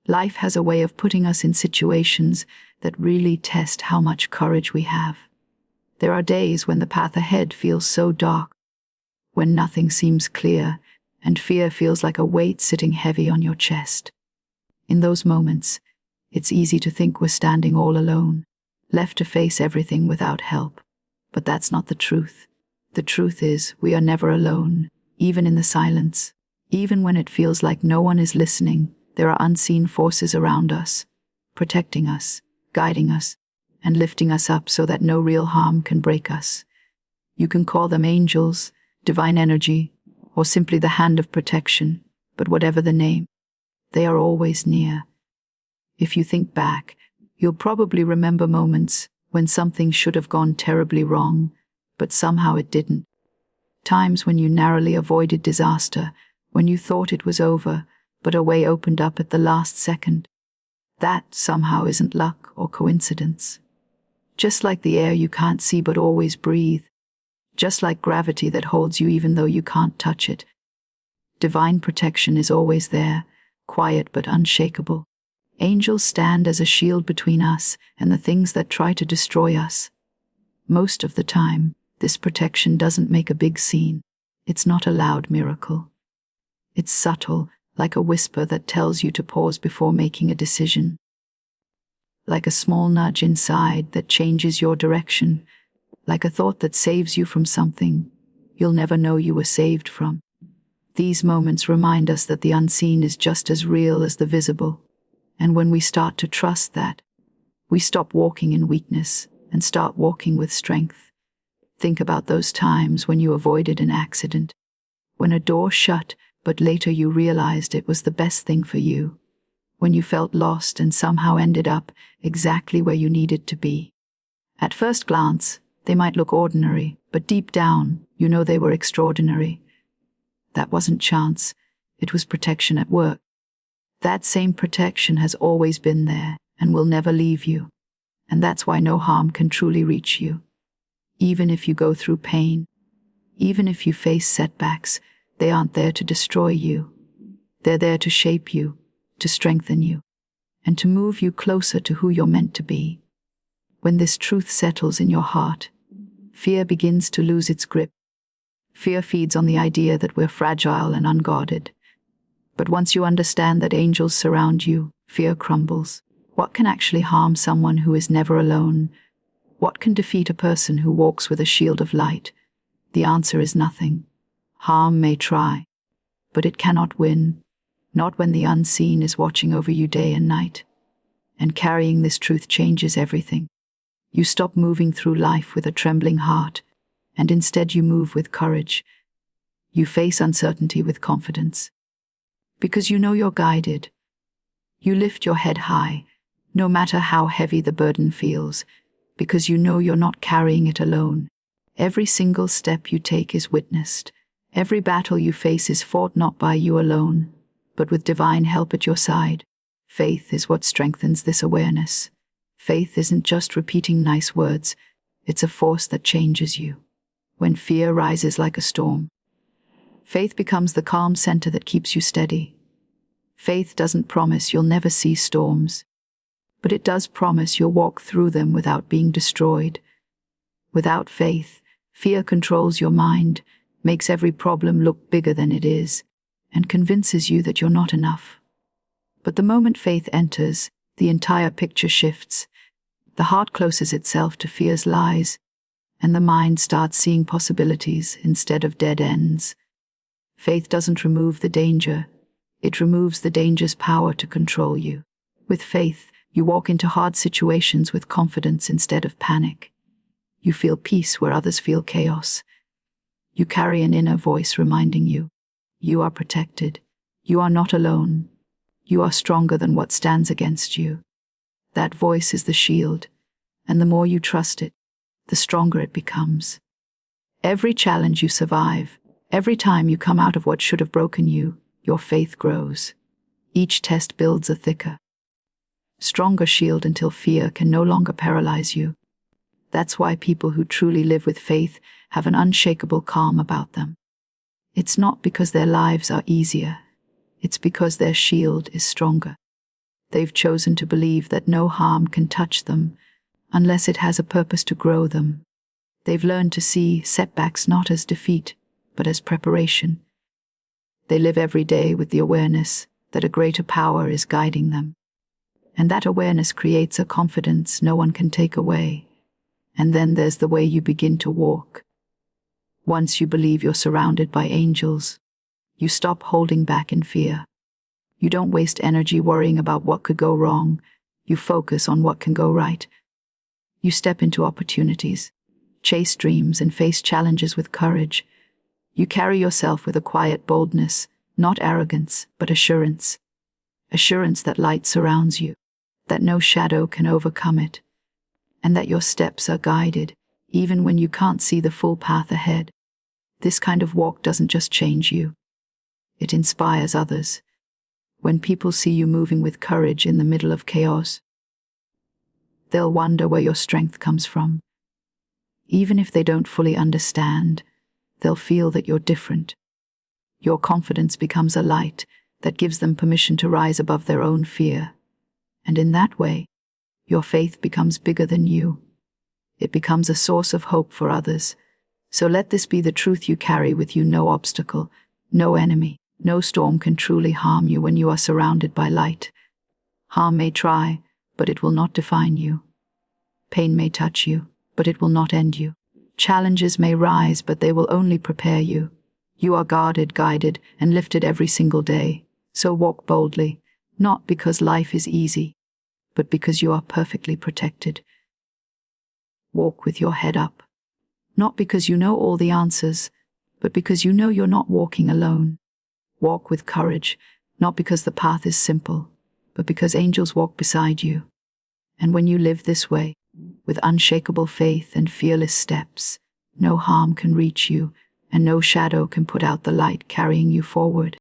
Life has a way of putting us in situations that really test how much courage we have. There are days when the path ahead feels so dark, when nothing seems clear, and fear feels like a weight sitting heavy on your chest. In those moments, it's easy to think we're standing all alone, left to face everything without help. But that's not the truth. The truth is, we are never alone, even in the silence. Even when it feels like no one is listening, there are unseen forces around us, protecting us, guiding us, and lifting us up so that no real harm can break us. You can call them angels, divine energy, or simply the hand of protection, but whatever the name, they are always near. If you think back, you'll probably remember moments when something should have gone terribly wrong, but somehow it didn't. Times when you narrowly avoided disaster, when you thought it was over, but a way opened up at the last second. That somehow isn't luck or coincidence. Just like the air you can't see but always breathe, just like gravity that holds you even though you can't touch it. Divine protection is always there, quiet but unshakable. Angels stand as a shield between us and the things that try to destroy us. Most of the time, this protection doesn't make a big scene. It's not a loud miracle. It's subtle, like a whisper that tells you to pause before making a decision. Like a small nudge inside that changes your direction, like a thought that saves you from something you'll never know you were saved from. These moments remind us that the unseen is just as real as the visible. And when we start to trust that, we stop walking in weakness and start walking with strength. Think about those times when you avoided an accident, when a door shut, but later you realized it was the best thing for you, when you felt lost and somehow ended up exactly where you needed to be. At first glance, they might look ordinary, but deep down, you know they were extraordinary. That wasn't chance, it was protection at work. That same protection has always been there and will never leave you. And that's why no harm can truly reach you. Even if you go through pain, even if you face setbacks, they aren't there to destroy you. They're there to shape you, to strengthen you, and to move you closer to who you're meant to be. When this truth settles in your heart, fear begins to lose its grip. Fear feeds on the idea that we're fragile and unguarded. But once you understand that angels surround you, fear crumbles. What can actually harm someone who is never alone? What can defeat a person who walks with a shield of light? The answer is nothing. Harm may try, but it cannot win, not when the unseen is watching over you day and night. And carrying this truth changes everything. You stop moving through life with a trembling heart, and instead you move with courage. You face uncertainty with confidence. Because you know you're guided. You lift your head high, no matter how heavy the burden feels, because you know you're not carrying it alone. Every single step you take is witnessed. Every battle you face is fought not by you alone, but with divine help at your side. Faith is what strengthens this awareness. Faith isn't just repeating nice words, it's a force that changes you. When fear rises like a storm, faith becomes the calm center that keeps you steady. Faith doesn't promise you'll never see storms, but it does promise you'll walk through them without being destroyed. Without faith, fear controls your mind, makes every problem look bigger than it is, and convinces you that you're not enough. But the moment faith enters, the entire picture shifts. The heart closes itself to fear's lies, and the mind starts seeing possibilities instead of dead ends. Faith doesn't remove the danger, it removes the danger's power to control you. With faith, you walk into hard situations with confidence instead of panic. You feel peace where others feel chaos. You carry an inner voice reminding you, you are protected, you are not alone, you are stronger than what stands against you. That voice is the shield, and the more you trust it, the stronger it becomes. Every challenge you survive, every time you come out of what should have broken you, your faith grows. Each test builds a thicker, stronger shield until fear can no longer paralyze you. That's why people who truly live with faith have an unshakable calm about them. It's not because their lives are easier, it's because their shield is stronger. They've chosen to believe that no harm can touch them unless it has a purpose to grow them. They've learned to see setbacks not as defeat, but as preparation. They live every day with the awareness that a greater power is guiding them. And that awareness creates a confidence no one can take away. And then there's the way you begin to walk. Once you believe you're surrounded by angels, you stop holding back in fear. You don't waste energy worrying about what could go wrong. You focus on what can go right. You step into opportunities, chase dreams, and face challenges with courage. You carry yourself with a quiet boldness, not arrogance, but assurance. Assurance that light surrounds you, that no shadow can overcome it, and that your steps are guided, even when you can't see the full path ahead. This kind of walk doesn't just change you. It inspires others. When people see you moving with courage in the middle of chaos, they'll wonder where your strength comes from. Even if they don't fully understand, they'll feel that you're different. Your confidence becomes a light that gives them permission to rise above their own fear. And in that way, your faith becomes bigger than you. It becomes a source of hope for others. So let this be the truth you carry with you: no obstacle, no enemy, no storm can truly harm you when you are surrounded by light. Harm may try, but it will not define you. Pain may touch you, but it will not end you. Challenges may rise, but they will only prepare you. You are guarded, guided, and lifted every single day. So walk boldly, not because life is easy, but because you are perfectly protected. Walk with your head up, not because you know all the answers, but because you know you're not walking alone. Walk with courage, not because the path is simple, but because angels walk beside you. And when you live this way, with unshakable faith and fearless steps, no harm can reach you, and no shadow can put out the light carrying you forward.